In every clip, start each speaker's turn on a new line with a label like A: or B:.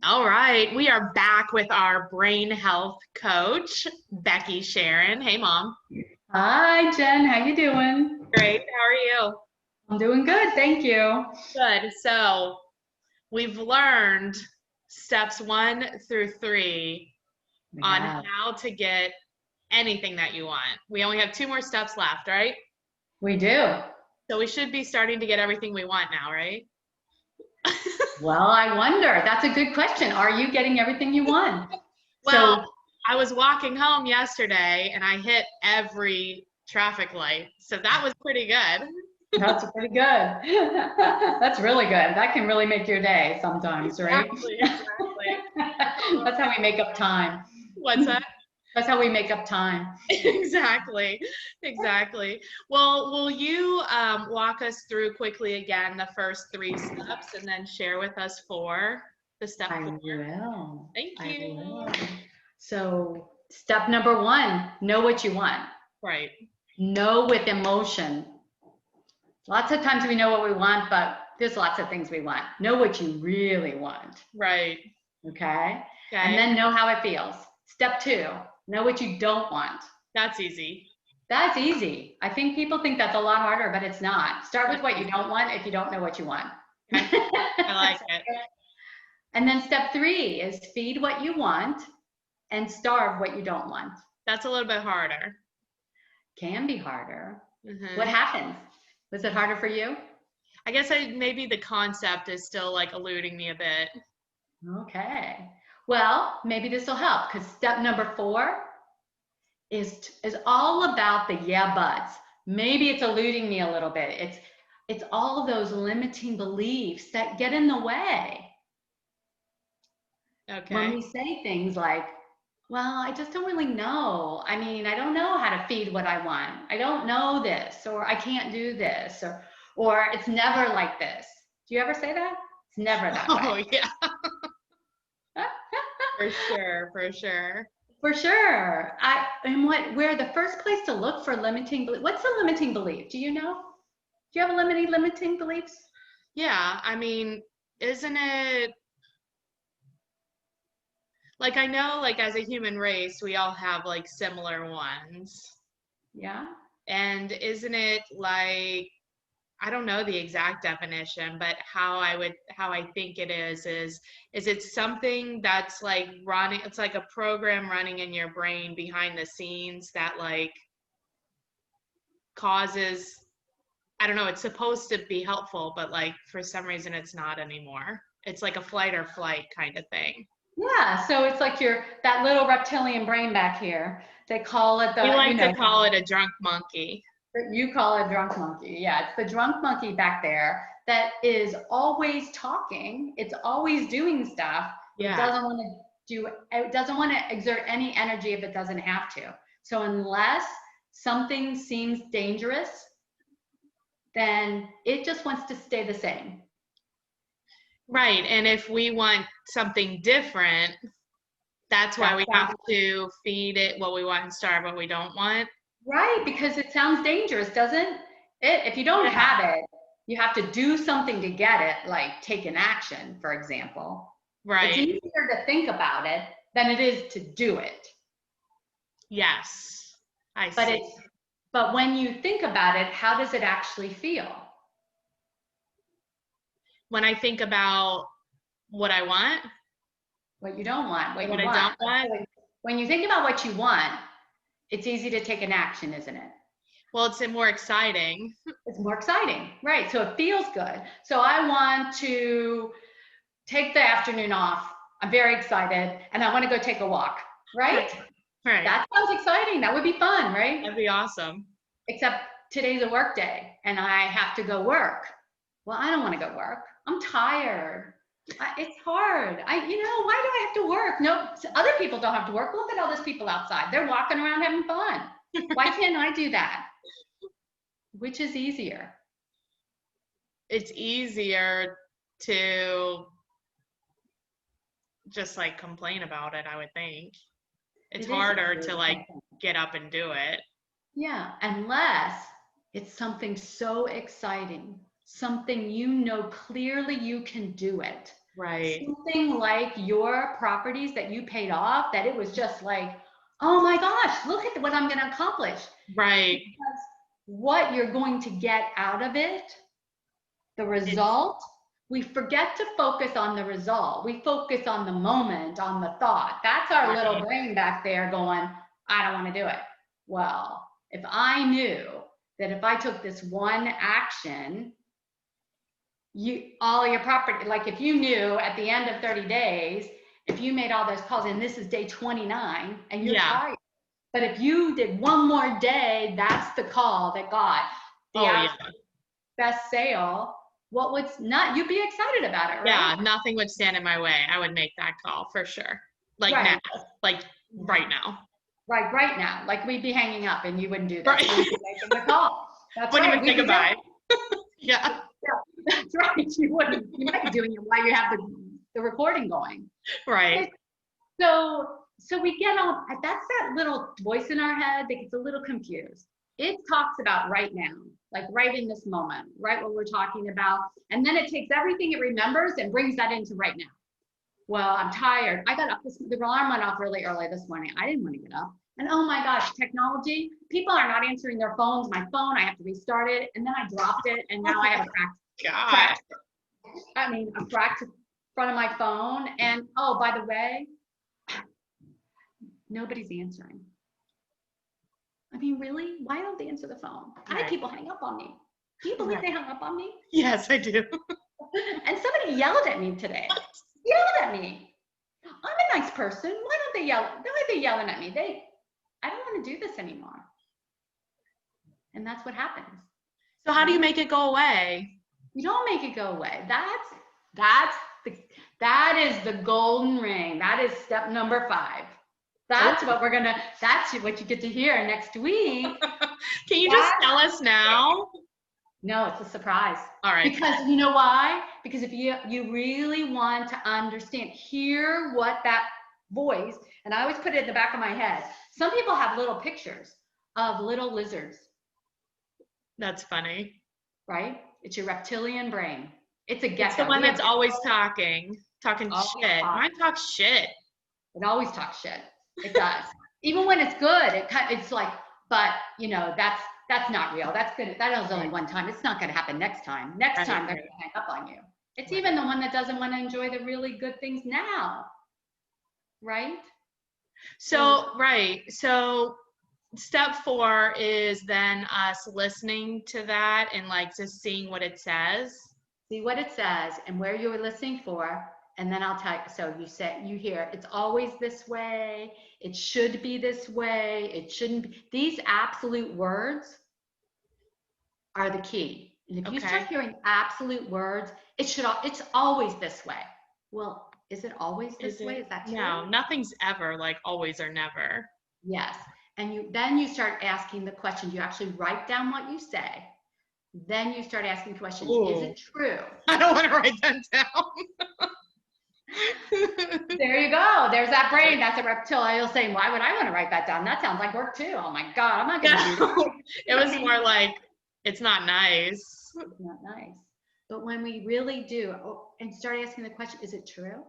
A: All right, we are back with our brain health coach, Becky Sharon. Hey, Mom.
B: Hi, Jen. How you doing?
A: Great. How are you?
B: I'm doing good, thank you. Oh
A: Good. So we've learned steps 1 through 3
B: my
A: on
B: God.
A: how to get anything that you want. We only have 2 more steps left, right?
B: We do.
A: So we should be starting to get everything we want now, right?
B: Well, I wonder. That's a good question. Are you getting everything you want?
A: Well,
B: So
A: I was walking home yesterday and I hit every traffic light. So that was pretty good.
B: that's pretty good. That's really good. That can really make your day sometimes, right?
A: Exactly, exactly.
B: That's how we make up time.
A: What's that?
B: That's how we make up time.
A: Exactly, exactly. Well, will you walk us through quickly again the first 3 steps and then share with us the step
B: I
A: 4?
B: will.
A: Thank
B: I
A: you.
B: will. So, step number one, know what you want.
A: Right.
B: Know with emotion. Lots of times we know what we want, but there's lots of things we want. Know what you really want,
A: Right.
B: okay? And
A: Okay.
B: then know how it feels. Step two, know what you don't want.
A: That's easy.
B: That's easy. I think people think that's a lot harder, but it's not. Start with
A: That's
B: what you
A: easy.
B: don't want if you don't know what you want.
A: Okay. I like it.
B: And then step three is feed what you want and starve what you don't want.
A: That's a little bit harder.
B: Can be harder. What
A: Hmm.
B: happens? Was it harder for you?
A: I guess maybe the concept is still like eluding me a bit.
B: Okay. Well, maybe this will help because step number four is all about the yeah buts. Maybe it's eluding me a little bit. It's all those limiting beliefs that get in the way when
A: Okay.
B: we say things like, well, I just don't really know. I mean, I don't know how to feed what I want. I don't know this, or I can't do this, or it's never like this. Do you ever say that? It's never that way.
A: Oh, yeah, for sure, for sure.
B: For sure. And where the first place to look for limiting belief, what's a limiting belief? Do you know? Do you have a limiting beliefs?
A: Yeah, I mean, isn't it like I know like as a human race, we all have like similar ones.
B: Yeah.
A: And isn't it like I don't know the exact definition, but how I think it is it something that's like running, it's like a program running in your brain behind the scenes that like causes I don't know, it's supposed to be helpful, but like for some reason it's not anymore. It's like a flight or flight kind of thing.
B: Yeah. So it's like that little reptilian brain back here. They call it
A: We
B: the,
A: like to call it a drunk monkey.
B: you call it drunk monkey. Yeah. It's the drunk monkey back there that is always talking. It's always doing stuff. It
A: Yeah.
B: doesn't want to it doesn't want to exert any energy if it doesn't have to. So unless something seems dangerous, then it just wants to stay the same.
A: Right. And if we want something different, that's why
B: That
A: we have
B: sounds
A: to feed it what we want and starve what we don't want.
B: right, because it sounds dangerous, doesn't it? If you don't
A: Yeah.
B: have it, you have to do something to get it, like take an action, for example. It's
A: Right.
B: easier to think about it than it is to do it.
A: Yes. I
B: But
A: see.
B: it's but when you think about it, how does it actually feel?
A: When I think about what I want
B: What you don't want,
A: and
B: what
A: what
B: you
A: I
B: want.
A: don't want,
B: When you think about what you want, it's easy to take an action, isn't it?
A: well, it's more exciting.
B: It's more exciting, right? So it feels good. So I want to take the afternoon off. I'm very excited and I want to go take a walk, right?
A: Right. Right.
B: That sounds exciting. That would be fun, right?
A: That'd be awesome.
B: Except today's a work day and I have to go work. Well, I don't want to go work. I'm tired. It's hard. Why do I have to work? No, other people don't have to work. Look at all those people outside. They're walking around having fun. Why can't I do that? Which is easier?
A: It's easier to just like complain about it, I would think. It's
B: It is
A: harder
B: easier
A: to
B: to
A: like
B: complain.
A: get up and do it.
B: Yeah, unless it's something so exciting, something you know clearly you can do it.
A: Right.
B: Something like your properties that you paid off, that it was just like, oh my gosh, look at what I'm going to accomplish.
A: Right.
B: Because what you're going to get out of it, the
A: It's
B: result, we forget to focus on the result. We focus on the moment, on the thought. That's our little
A: right.
B: brain back there going, I don't want to do it. Well, if I knew that if I took this one action, all your property, like if you knew at the end of 30 days, if you made all those calls and this is day 29 and you're
A: Yeah.
B: tired, but if you did one more day, that's the call that got the
A: Oh, yeah.
B: best sale. What would not, you'd be excited about it, right?
A: Yeah. Nothing would stand in my way. I would make that call for sure. Like now.
B: Right.
A: Like right now.
B: Right now. Like we'd be hanging up and you wouldn't do this.
A: Right.
B: We'd be making the call. That's
A: Wouldn't
B: right.
A: even say goodbye. Yeah.
B: Yeah, that's right. You wouldn't. You might be doing it while you have the recording going.
A: Right.
B: So we get all, that's that little voice in our head that gets a little confused. It talks about right now, like right in this moment, right what we're talking about. And then it takes everything it remembers and brings that into right now. Well, I'm tired. I got up, the alarm went off really early this morning. I didn't want to get up. And oh my gosh, technology, people are not answering their phones. My phone, I have to restart it. And then I dropped it. And now I have a
A: God.
B: cracked front of my phone. And oh, by the way, nobody's answering. I mean, really? Why don't they answer the phone? I had people hang up on me. Do you believe they hung up on me?
A: Yes, I do.
B: And somebody yelled at me today. Yelled at me. I'm a nice person. Why don't they yell? Why are they yelling at me? I don't want to do this anymore. And that's what happens.
A: So how do you make it go away?
B: You don't make it go away. That is the golden ring. That is step number 5. That's that's what you get to hear next week.
A: Can you just tell us now?
B: No, it's a surprise.
A: All right.
B: Because you know why? Because if you really want to understand, hear what that voice, and I always put it in the back of my head. Some people have little pictures of little lizards.
A: That's funny.
B: Right? It's your reptilian brain. It's a gecko.
A: It's the one that's always talking shit. Mine talks shit.
B: It always talks shit. It does. Even when it's good, it's like, but you know, that's not real. That's good. That was only one time. It's not going to happen next time. Next time they're going to hang up on you. It's even the one that doesn't want to enjoy the really good things now. Right?
A: So, right. So step 4 is then us listening to that and like just seeing what it says.
B: See what it says and where you were listening for. And then I'll tell you, so you hear, it's always this way. It should be this way. It shouldn't be. These absolute words are the key. And if you start hearing absolute words, it's always this way. Well, is it always this way? Is that true?
A: No, nothing's ever like always or never.
B: Yes. And then you start asking the question. You actually write down what you say. Then you start asking questions. Ooh. Is it true?
A: I don't want to write that down.
B: There you go. There's that brain. That's a reptile saying, why would I want to write that down? That sounds like work too. Oh my God, I'm not going to do that.
A: It was more like, it's not nice.
B: It's not nice. But when we really do and start asking the question, is it true?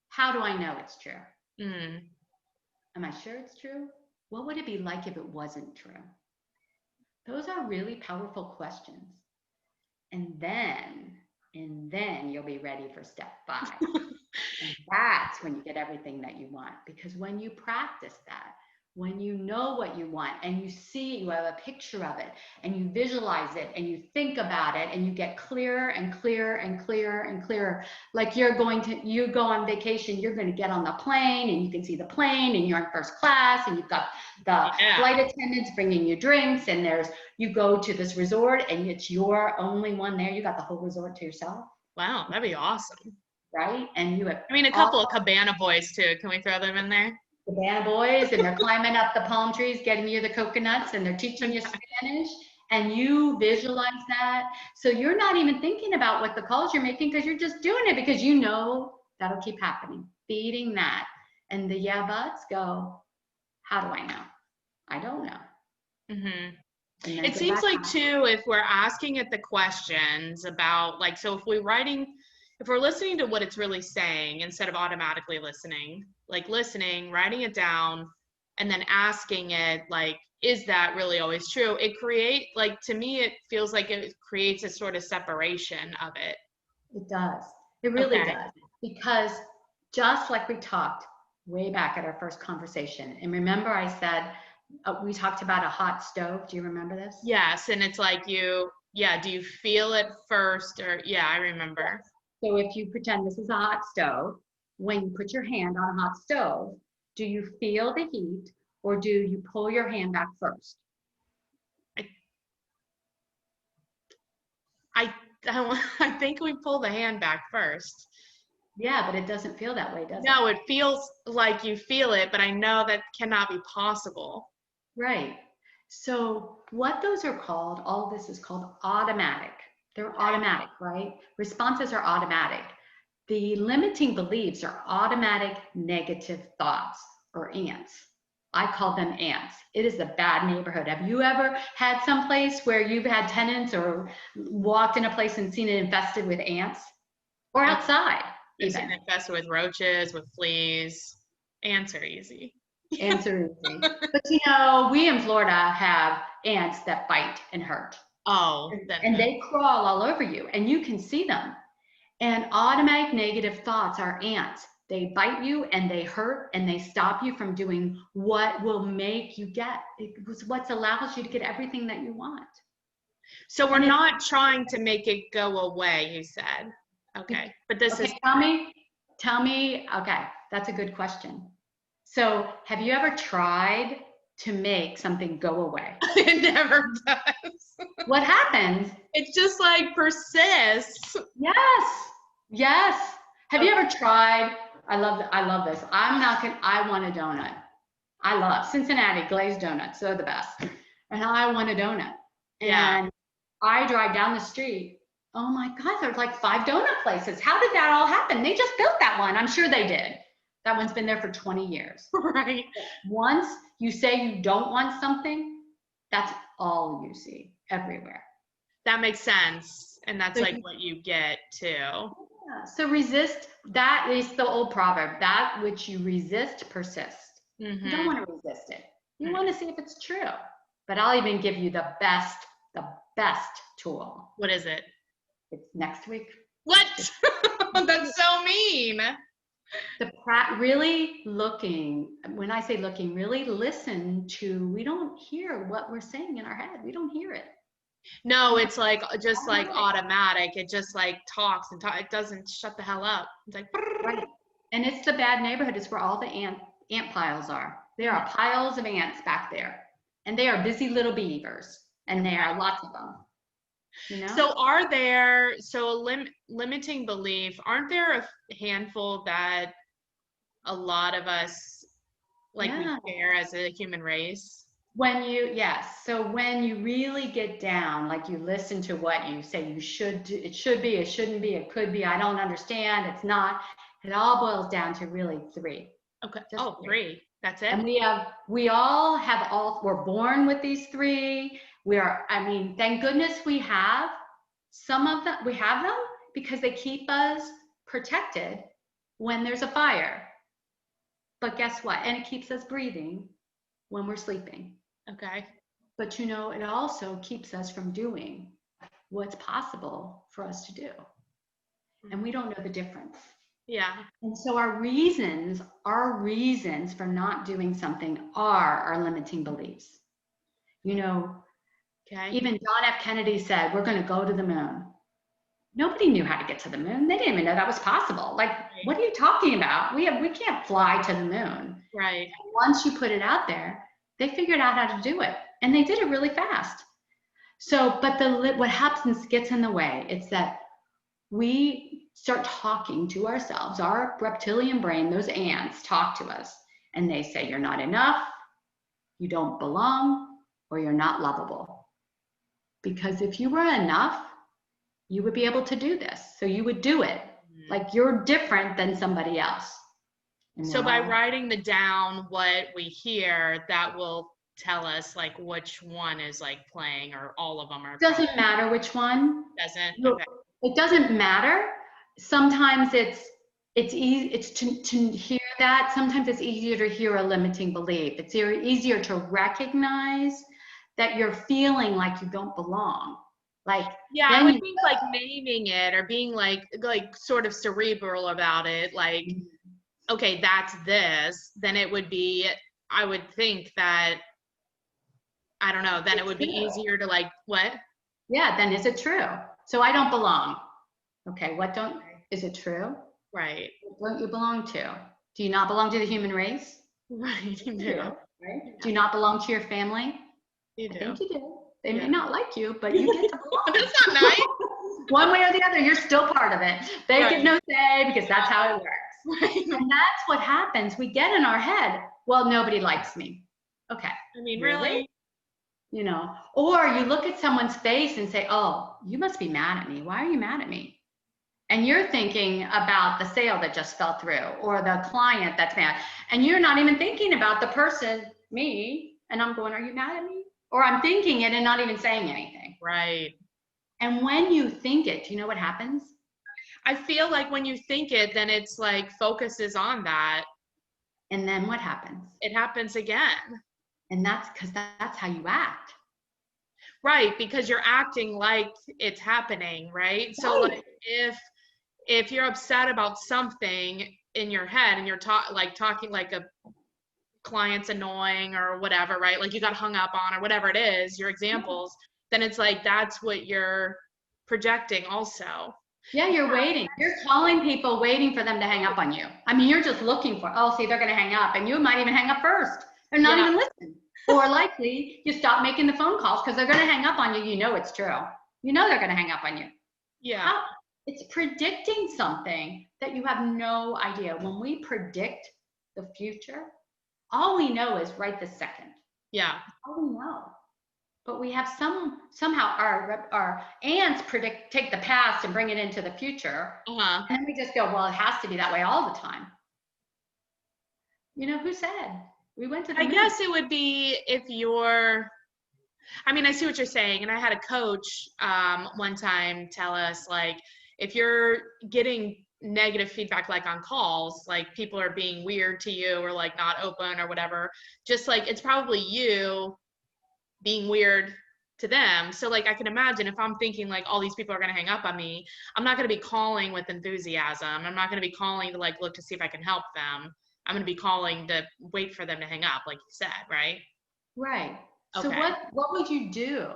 B: How do I know it's true? Am I sure it's true? What would it be like if it wasn't true? Those are really powerful questions. And then you'll be ready for step 5. And that's when you get everything that you want. Because when you practice that, when you know what you want and you have a picture of it and you visualize it and you think about it and you get clearer and clearer and clearer and clearer, like you go on vacation, you're going to get on the plane and you can see the plane and you're in first class and you've got the flight attendants bringing you drinks and you go to this resort and it's your only one there. You got the whole resort to yourself.
A: Wow, that'd be awesome.
B: Right? And you have
A: a couple of cabana boys too. Can we throw them in there?
B: Cabana boys, and they're climbing up the palm trees, getting you the coconuts, and they're teaching you Spanish, and you visualize that. So you're not even thinking about what the calls you're making because you're just doing it because you know that'll keep happening. Feeding that. And the yeah buts go, how do I know? I don't know.
A: It seems like too, if we're asking it the questions about like, so if if we're listening to what it's really saying instead of automatically listening, like listening, writing it down, and then asking it, like, is that really always true? It create, like, to me, it feels like it creates a sort of separation of it.
B: It does. It really
A: Okay.
B: does. Because just like we talked way back at our first conversation, and remember I said, we talked about a hot stove. Do you remember this?
A: Yes, and it's like do you feel it first, or yeah, I remember.
B: So if you pretend this is a hot stove, when you put your hand on a hot stove, do you feel the heat or do you pull your hand back first?
A: I I think we pull the hand back first.
B: Yeah, but it doesn't feel that way, does it?
A: No, it feels like you feel it, but I know that cannot be possible.
B: Right. So what those are called, all of this is called automatic. They're automatic, right? Responses are automatic. The limiting beliefs are automatic negative thoughts or ants. I call them ants. It is a bad neighborhood. Have you ever had some place where you've had tenants or walked in a place and seen it infested with ants? Or outside,
A: Is it
B: even?
A: infested with roaches, with fleas? Ants are easy.
B: Answer is easy. But we in Florida have ants that bite and hurt.
A: Oh,
B: And they crawl all over you and you can see them. And automatic negative thoughts are ants. They bite you and they hurt and they stop you from doing what will make you what allows you to get everything that you want.
A: so we're not trying to make it go away, you said. Okay. But this is
B: Tell me, okay, that's a good question. So have you ever tried to make something go away?
A: it never does.
B: What happens?
A: It just like persists.
B: Yes. Have you ever tried? I love this. I want a donut. I love Cincinnati glazed donuts. They're the best. And I want a donut.
A: Yeah.
B: And I drive down the street. Oh my God, there's like 5 donut places. How did that all happen? They just built that one. I'm sure they did. That one's been there for 20 years.
A: Right.
B: Once you say you don't want something, that's all you see everywhere.
A: That makes sense. And that's like what you get too.
B: Yeah. So resist, that is the old proverb, that which you resist persists.
A: Mm-hmm.
B: You don't want to resist it. You want to see if it's true. But I'll even give you the best tool.
A: What is it?
B: It's next week.
A: What? That's so mean.
B: Really looking, when I say looking, really listen to, we don't hear what we're saying in our head. We don't hear it.
A: No, it's like just like automatic. It just like talks and talks. It doesn't shut the hell up. It's like
B: right. And it's the bad neighborhood. It's where all the ant piles are. There are piles of ants back there, and they are busy little beavers, and there are lots of them.
A: So limiting belief, aren't there a handful that a lot of us we share as a human race?
B: So when you really get down, like you listen to what you say you should do, it should be, it shouldn't be, it could be, I don't understand, it's not, it all boils down to really 3.
A: Okay. Just 3. That's it.
B: And we're born with these 3. Thank goodness we have some of them, we have them because they keep us protected when there's a fire. But guess what? And it keeps us breathing when we're sleeping.
A: Okay.
B: But it also keeps us from doing what's possible for us to do. And we don't know the difference.
A: Yeah.
B: And so our reasons for not doing something are our limiting beliefs. Even John F. Kennedy said, we're going to go to the moon. Nobody knew how to get to the moon. They didn't even know that was possible. Like, what are you talking about? We can't fly to the moon.
A: Right.
B: And once you put it out there, they figured out how to do it. And they did it really fast. So, but what happens gets in the way. It's that we start talking to ourselves. Our reptilian brain, those ants, talk to us. And they say, you're not enough, you don't belong, or you're not lovable. Because if you were enough, you would be able to do this. So you would do it. Like you're different than somebody else.
A: So by writing down what we hear, that will tell us like which one is like playing, or all of them are.
B: Doesn't matter which one.
A: Doesn't?
B: Okay. It doesn't matter. sometimes it's easy, it's to hear that. Sometimes it's easier to hear a limiting belief. It's easier to recognize that you're feeling like you don't belong. Like,
A: Yeah, I
B: then
A: would
B: you,
A: think like naming it or being like sort of cerebral about it, like, okay, that's this, then it would be, I would think that, I don't know, then it
B: it's
A: would be
B: true.
A: easier to like, what?
B: Yeah, then is it true? So I don't belong. Okay, is it true?
A: Right.
B: What don't you belong to? Do you not belong to the human race?
A: Right, you
B: You
A: do.
B: do, right?
A: Yeah,
B: Do you not belong to your family?
A: you
B: I
A: do.
B: think you do. They may
A: Yeah.
B: not like you, but you get to belong.
A: That's not nice.
B: One way or the other, you're still part of it. They get
A: Right.
B: no say because that's how it works.
A: Right.
B: And that's what happens. We get in our head, well, nobody likes me. Okay,
A: I mean,
B: really?
A: really?
B: You know, or you look at someone's face and say, oh, you must be mad at me. Why are you mad at me? And you're thinking about the sale that just fell through or the client that's mad. And you're not even thinking about the person, me, and I'm going, are you mad at me? Or I'm thinking it and not even saying anything.
A: Right.
B: And when you think it, do you know what happens?
A: I feel like when you think it, then it's like focuses on that.
B: And then what happens?
A: It happens again.
B: And that's because that's how you act.
A: Right, because you're acting like it's happening, right? So
B: Right.
A: like if you're upset about something in your head and you're talking like a client's annoying or whatever, right? Like you got hung up on or whatever it is, your examples, then it's like that's what you're projecting also.
B: Yeah, you're waiting. You're calling people waiting for them to hang up on you. I mean, you're just looking for, oh, see, they're going to hang up. And you might even hang up first. They're not
A: Yeah.
B: even listening. Or likely you stop making the phone calls because they're going to hang up on you. You know it's true. You know they're going to hang up on you.
A: Yeah.
B: How? It's predicting something that you have no idea. When we predict the future, all we know is right this second.
A: Yeah.
B: All we know. But we have somehow our ants take the past and bring it into the future.
A: Uh-huh.
B: And then we just go, well, it has to be that way all the time. You know, who said? We went to the
A: I
B: moon.
A: guess it would be if you're, I mean, I see what you're saying. And I had a coach one time tell us, like, if you're getting negative feedback, like on calls, like people are being weird to you or like not open or whatever, just like it's probably you being weird to them. So like I can imagine if I'm thinking like all these people are going to hang up on me, I'm not going to be calling with enthusiasm. I'm not going to be calling to like look to see if I can help them. I'm going to be calling to wait for them to hang up, like you said, right?
B: Right. So
A: Okay.
B: what would you do?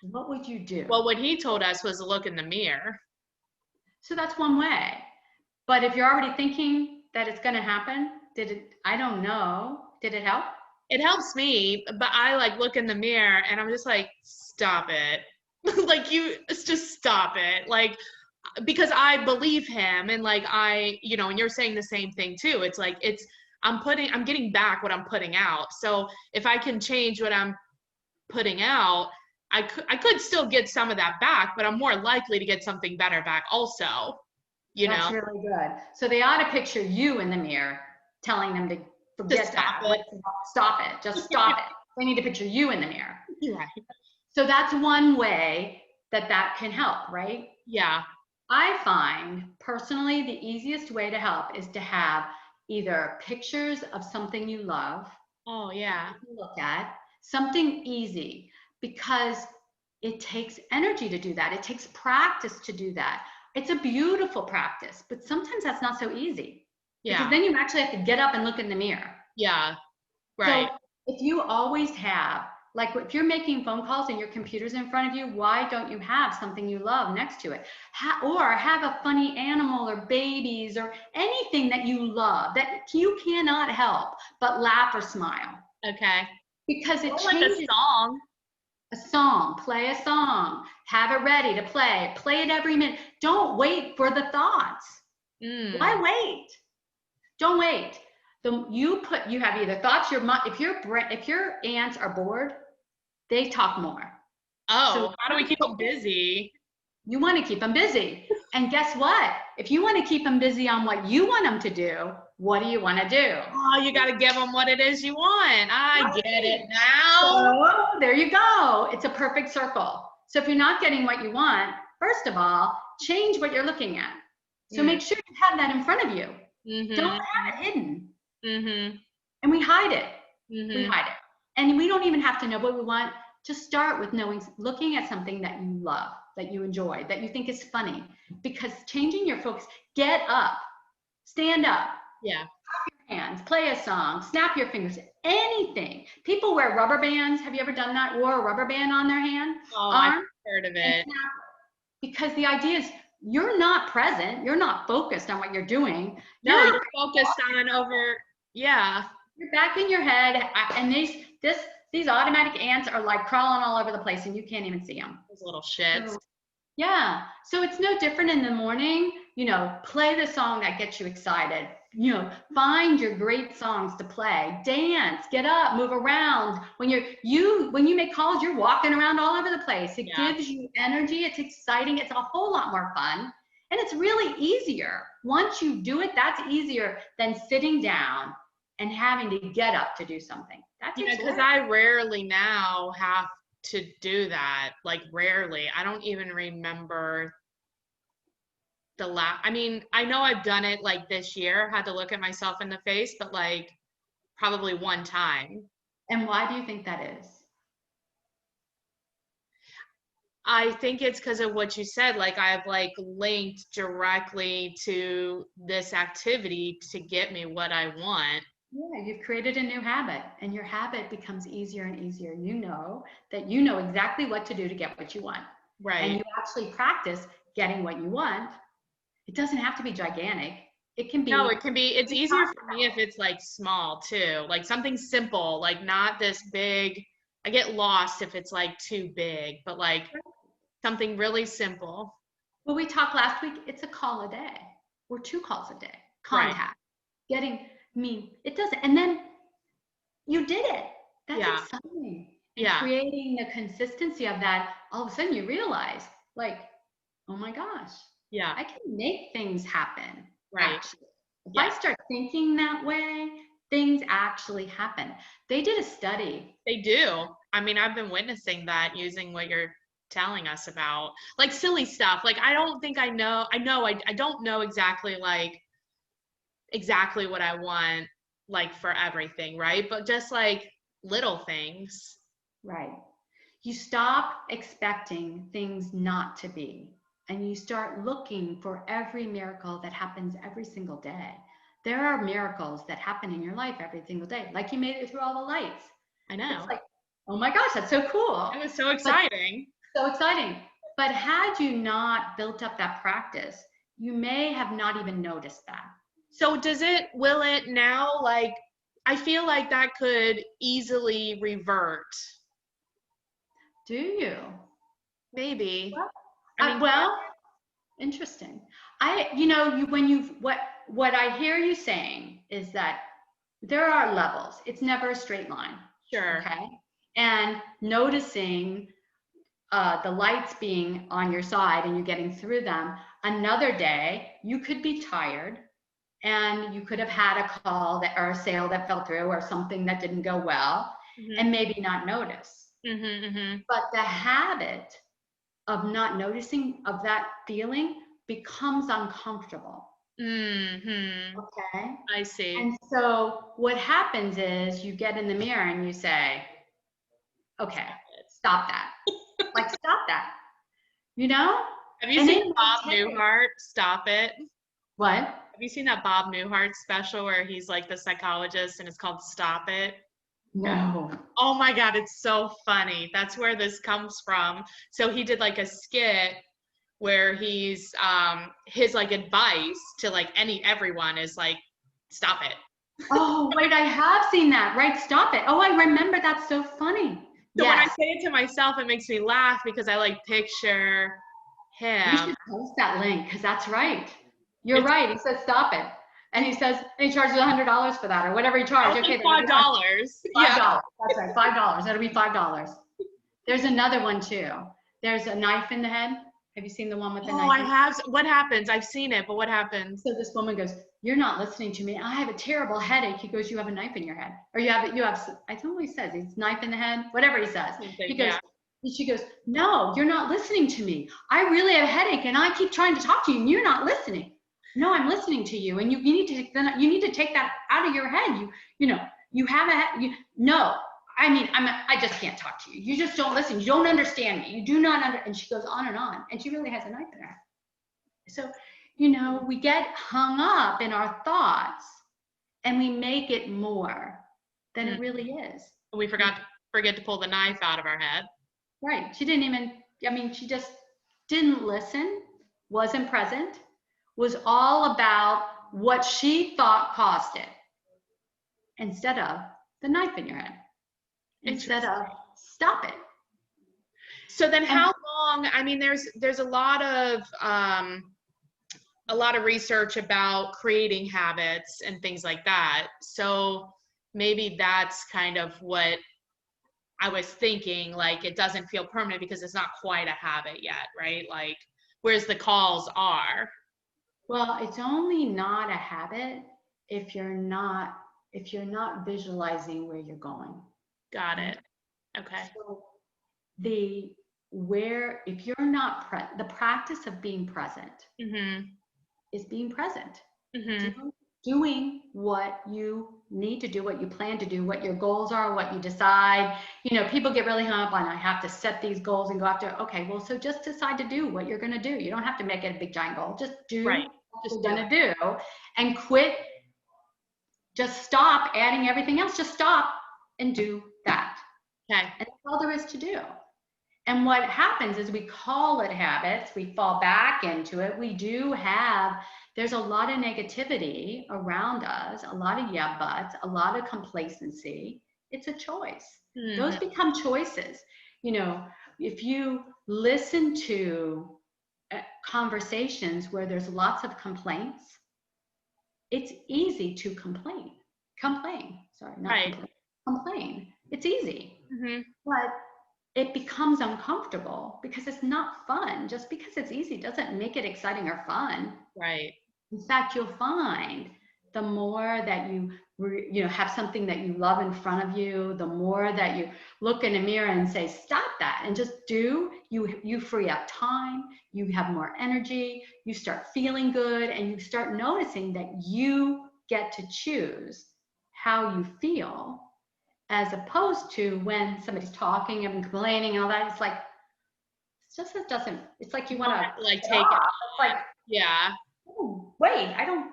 B: What would you do?
A: Well, what he told us was to look in the mirror.
B: So that's one way. But if you're already thinking that it's going to happen, I don't know. Did it help?
A: It helps me, but I like look in the mirror and I'm just like, stop it. Like just stop it. Like, because I believe him and like and you're saying the same thing too. It's like I'm getting back what I'm putting out. So if I can change what I'm putting out, I could still get some of that back, but I'm more likely to get something better back also.
B: That's really good. So they ought to picture you in the mirror telling them to forget that. Stop it. Just stop it. They need to picture you in the mirror.
A: Right.
B: So that's one way that can help, right?
A: Yeah.
B: I find personally the easiest way to help is to have either pictures of something you love.
A: Oh, yeah.
B: Look at something easy because it takes energy to do that. It takes practice to do that. It's a beautiful practice, but sometimes that's not so easy.
A: Yeah.
B: Because then you actually have to get up and look in the mirror.
A: Yeah. Right.
B: So if you always have, like if you're making phone calls and your computer's in front of you, why don't you have something you love next to it? Or have a funny animal or babies or anything that you love that you cannot help but laugh or smile.
A: Okay.
B: Because it
A: Or
B: changes.
A: like a song.
B: A song, play a song, have it ready to play it every minute. Don't wait for the thoughts. Why wait? Don't wait. You have either thoughts, if your ants are bored, they talk more.
A: Oh,
B: so
A: how do we keep them busy?
B: You want to keep them busy. And guess what? If you want to keep them busy on what you want them to do, what do you want to do?
A: Oh, you got to give them what it is you want. I get it now.
B: So there you go. It's a perfect circle. So if you're not getting what you want, first of all, change what you're looking at. So make sure you have that in front of you. Don't
A: Mhm.
B: have it hidden.
A: Mhm.
B: And we hide it. We
A: Mhm.
B: hide it. And we don't even have to know what we want. Just start with knowing, looking at something that you love, that you enjoy, that you think is funny. Because changing your focus, get up, stand up,
A: Yeah.
B: hands, play a song, snap your fingers, anything. People wear rubber bands. Have you ever done that? Wore a rubber band on their
A: Oh, I've
B: arm,
A: heard of
B: and
A: it.
B: snap. Because the idea is you're not present, you're not focused on what you're doing.
A: No,
B: You're
A: you're focused on over. Yeah.
B: you're back in your head, and these automatic ants are like crawling all over the place, and you can't even see them.
A: Those little shits.
B: So, yeah. So it's no different in the morning. Play the song that gets you excited. Find your great songs to play. Dance, get up, move around. When you make calls, you're walking around all over the place. It
A: Yeah.
B: gives you energy. It's exciting. It's a whole lot more fun. And it's really easier. Once you do it, that's easier than sitting down and having to get up to do something. That takes
A: Because
B: work.
A: I rarely now have to do that. Like rarely. I don't even remember I mean, I know I've done it like this year, had to look at myself in the face, but like probably one time.
B: And why do you think that is?
A: I think it's because of what you said. Like I've like linked directly to this activity to get me what I want.
B: Yeah, you've created a new habit, and your habit becomes easier and easier. You know that you know exactly what to do to get what you want. And
A: Right.
B: you actually practice getting what you want. It doesn't have to be gigantic. It can
A: No,
B: be,
A: it can be, it's easier for me if it's like small too, like something simple, like not this big. I get lost if it's like too big, but like something really simple.
B: well, we talked last week, it's a call a day or 2 calls a day.
A: Right.
B: Contact, it doesn't. And then you did it. That's
A: Yeah.
B: exciting. And
A: Yeah.
B: creating the consistency of that, all of a sudden you realize, like, oh my gosh,
A: Yeah.
B: I can make things happen.
A: Right.
B: Actually, if I
A: Yeah.
B: start thinking that way, things actually happen. They did a study.
A: They do. I mean, I've been witnessing that using what you're telling us about, like silly stuff. Like I don't think I don't know exactly what I want like for everything, right? But just like little things.
B: Right. You stop expecting things not to be, and you start looking for every miracle that happens every single day. There are miracles that happen in your life every single day, like you made it through all the lights.
A: I
B: It's
A: know.
B: like, oh my gosh, that's so cool.
A: It was so
B: But
A: exciting.
B: so exciting. But had you not built up that practice, you may have not even noticed that.
A: So will it now, like, I feel like that could easily revert.
B: Do you?
A: Maybe.
B: Well,
A: I mean,
B: well, interesting. What I hear you saying is that there are levels. It's never a straight line.
A: sure.
B: Okay. And noticing the lights being on your side and you getting through them. Another day, you could be tired and you could have had a call or a sale that fell through or something that didn't go well
A: Mm-hmm.
B: and maybe not notice.
A: Mm-hmm, mm-hmm.
B: But the habit of not noticing, of that feeling, becomes uncomfortable.
A: Mm-hmm.
B: Okay.
A: I see.
B: And so what happens is you get in the mirror and you say, okay, stop that. Like, stop that. You know?
A: Have you
B: And
A: seen
B: it
A: Bob
B: might take-
A: Newhart? Stop it.
B: What?
A: Have you seen that Bob Newhart special where he's like the psychologist and it's called Stop It?
B: No.
A: Oh my God, it's so funny. That's where this comes from. So he did like a skit where he's his like advice to like everyone is like, stop it.
B: Oh, wait, I have seen that. Right, stop it. Oh, I remember. That's so funny.
A: So when I
B: Yes.
A: say it to myself, it makes me laugh because I like picture
B: We
A: him.
B: should post that link because that's right. You're
A: It's-
B: right. He says stop it. And he says, and he charges $100 for that or whatever he charged.
A: It's
B: Okay,
A: like $5.
B: $5.
A: Yeah.
B: That's right, $5. That'll be $5. There's another one too. There's a knife in the head. Have you seen the one with the
A: Oh,
B: knife?
A: I have. What happens? I've seen it, but what happens?
B: So this woman goes, you're not listening to me. I have a terrible headache. He goes, you have a knife in your head. Or I don't know what he says. It's knife in the head, whatever he says. He goes,
A: Yeah.
B: and she goes, no, you're not listening to me. I really have a headache and I keep trying to talk to you and you're not listening. No, I'm listening to you, and you need to take that out of your head. You have no. I mean, I just can't talk to you. You just don't listen. You don't understand me. You do not under. And she goes on, and she really has a knife in her. So, we get hung up in our thoughts, and we make it more than it really is.
A: We forget to pull the knife out of our head.
B: Right. She didn't even. I mean, she just didn't listen. Wasn't present. Was all about what she thought caused it, instead of the knife in your head, instead of stop it.
A: So then how long, I mean, there's a lot of research about creating habits and things like that. So maybe that's kind of what I was thinking, like it doesn't feel permanent because it's not quite a habit yet, right? Like, whereas the calls are.
B: Well, it's only not a habit if you're not visualizing where you're going.
A: Got it. Okay.
B: So if you're not the practice of being present is being present. Doing what you need to do, what you plan to do, what your goals are, what you decide. People get really hung up on, I have to set these goals and go after. Okay, well, so just decide to do what you're going to do. You don't have to make it a big giant goal. Just do what you're going to do, and quit. Just stop adding everything else. Just stop and do that.
A: Okay.
B: And that's all there is to do. And what happens is we call it habits. We fall back into it. There's a lot of negativity around us, a lot of yeah buts, a lot of complacency. It's a choice. Those become choices. If you listen to conversations where there's lots of complaints, it's easy to complain. Sorry, not complain. It's easy. But it becomes uncomfortable because it's not fun. Just because it's easy doesn't make it exciting or fun.
A: Right.
B: In fact, you'll find the more that you have something that you love in front of you, the more that you look in a mirror and say, stop that, and just do, you free up time, you have more energy, you start feeling good, and you start noticing that you get to choose how you feel, as opposed to when somebody's talking and complaining and all that. It's like, it's like you want to
A: like take it off.
B: It's like,
A: yeah.
B: Oh, wait, I don't.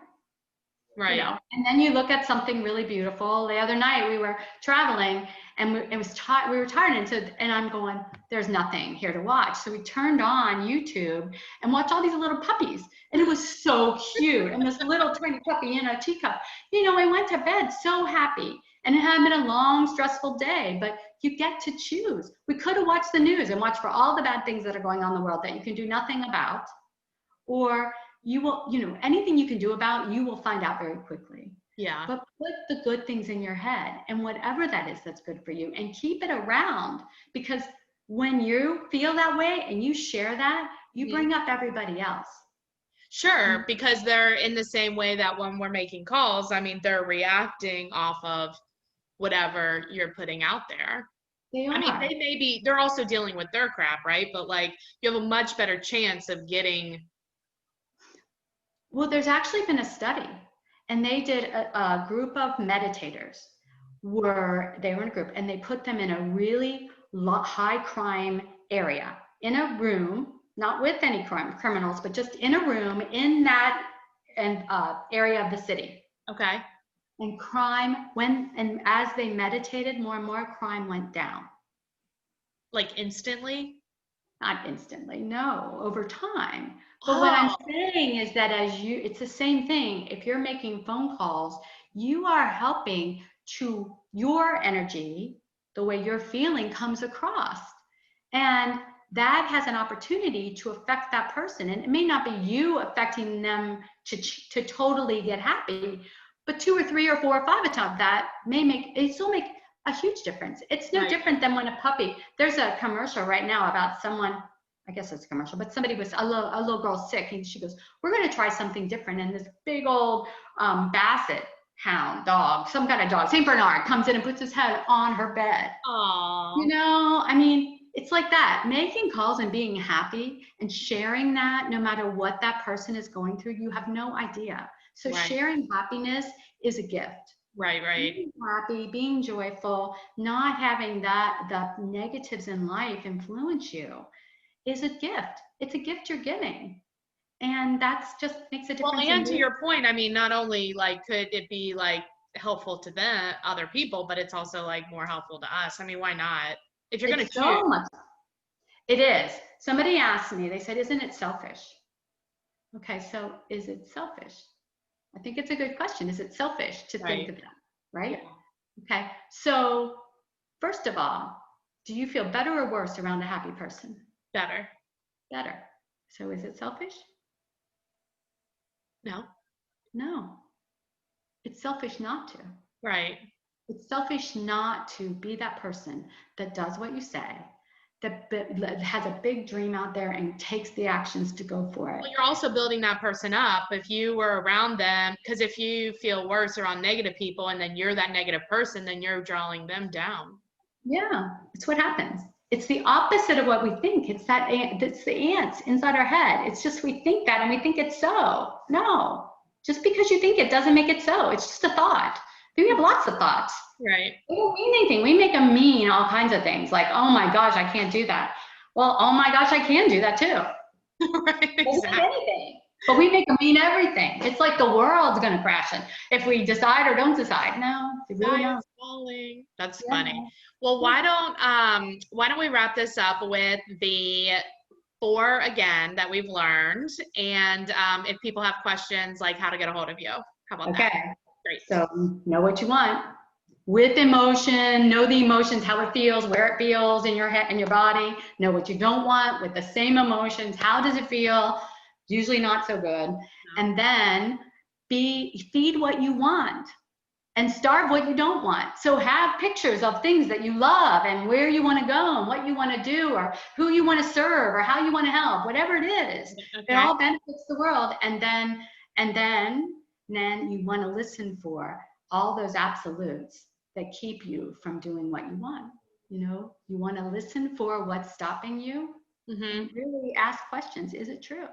A: Right.
B: And then you look at something really beautiful. The other night we were traveling, and we were tired, and I'm going, there's nothing here to watch. So we turned on YouTube and watched all these little puppies, and it was so cute. And this little tiny puppy in a teacup. I went to bed so happy, and it had been a long, stressful day. But you get to choose. We could have watched the news and watched for all the bad things that are going on in the world that you can do nothing about, or you will, anything you can do about, you will find out very quickly.
A: Yeah.
B: But put the good things in your head, and whatever that is that's good for you, and keep it around, because when you feel that way and you share that, you bring up everybody else.
A: Sure, because they're in the same way that when we're making calls, I mean, they're reacting off of whatever you're putting out there.
B: They are.
A: I mean, they're also dealing with their crap, right? But like, you have a much better chance of getting.
B: Well, there's actually been a study, and they did a group of meditators. They were in a group, and they put them in a really high crime area, in a room, not with any criminals, but just in a room in that area of the city.
A: Okay.
B: And and as they meditated, more and more crime went down.
A: Like instantly?
B: Not instantly, no, over time. But what I'm saying is that it's the same thing. If you're making phone calls, you are helping to your energy, the way you're feeling comes across. And that has an opportunity to affect that person. And it may not be you affecting them to totally get happy, but 2 or 3 or 4 or 5 of that may still make a huge difference. It's no different than when a puppy, there's a commercial right now about someone, I guess it's a commercial, but somebody was, a little girl sick, and she goes, we're going to try something different. And this big old basset hound dog, some kind of dog, St. Bernard, comes in and puts his head on her bed.
A: Aww.
B: I mean, it's like that, making calls and being happy and sharing that no matter what that person is going through, you have no idea. So
A: Right.
B: sharing happiness is a gift.
A: Right.
B: Being happy, being joyful, not having the negatives in life influence you is a gift. It's a gift you're giving. And that's just makes a
A: Well,
B: difference in
A: and to
B: you.
A: your point, I mean, not only like could it be like helpful to them, other people, but it's also like more helpful to us. I mean, why not? If you're gonna
B: It's
A: choose,
B: so much. It is. Somebody asked me, they said, isn't it selfish? Okay, so is it selfish? I think it's a good question. Is it selfish to think
A: right?
B: of that? Right?
A: Yeah,
B: Okay, so first of all, do you feel better or worse around a happy person?
A: better.
B: Better. So is it selfish?
A: No,
B: No. It's selfish not to.
A: right.
B: It's selfish not to be that person that does what you say, that has a big dream out there and takes the actions to go for it.
A: Well, you're also building that person up if you were around them, because if you feel worse around negative people and then you're that negative person, then you're drawing them down.
B: Yeah, it's what happens. It's the opposite of what we think. It's the ants inside our head. It's just we think that and we think it's so. No, just because you think it doesn't make it so. It's just a thought. We have lots of thoughts.
A: Right.
B: They don't mean anything. We make them mean all kinds of things like, oh my gosh, I can't do that. Well, oh my gosh, I can do that too.
A: Right.
B: Doesn't mean
A: Exactly.
B: anything. But we make them mean everything. It's like the world's going to crash it if we decide or don't decide. No, you really
A: Sky
B: don't.
A: is falling. That's
B: Yeah.
A: funny. Well, why don't we wrap this up with the four again that we've learned, and if people have questions like how to get a hold of you, how about that?
B: Okay.
A: Great.
B: So know what you want with emotion, know the emotions, how it feels, where it feels in your head and your body, know what you don't want with the same emotions. How does it feel? Usually not so good. And then feed what you want and starve what you don't want. So have pictures of things that you love and where you want to go and what you want to do or who you want to serve or how you want to help, whatever it is. It
A: Okay.
B: all benefits the world. And then you want to listen for all those absolutes that keep you from doing what you want. You want to listen for what's stopping you and really ask questions. Is it true?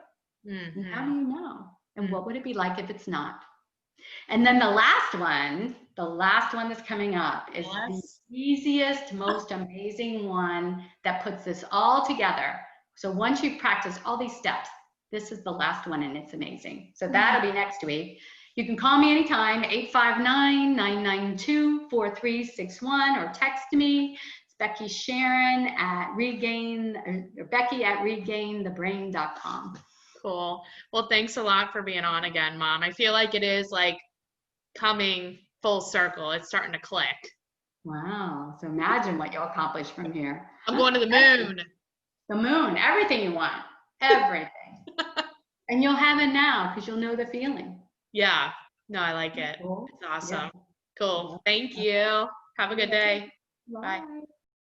B: And how do you know? And what would it be like if it's not? And then the last one that's coming up is the easiest, most amazing one that puts this all together. So once you've practiced all these steps, this is the last one and it's amazing. So that'll be next week. You can call me anytime, 859-992-4361 or text me. It's Becky Sharon at Becky at regainthebrain.com.
A: Cool. Well, thanks a lot for being on again, Mom. I feel like it is like coming full circle. It's starting to click.
B: Wow. So imagine what you'll accomplish from here.
A: I'm going to the moon.
B: The moon, everything you want, everything. And you'll have it now because you'll know the feeling.
A: Yeah. No, I like it.
B: Cool.
A: It's awesome.
B: Yeah.
A: Cool. Thank you. Have a good day.
B: Bye.
A: Bye.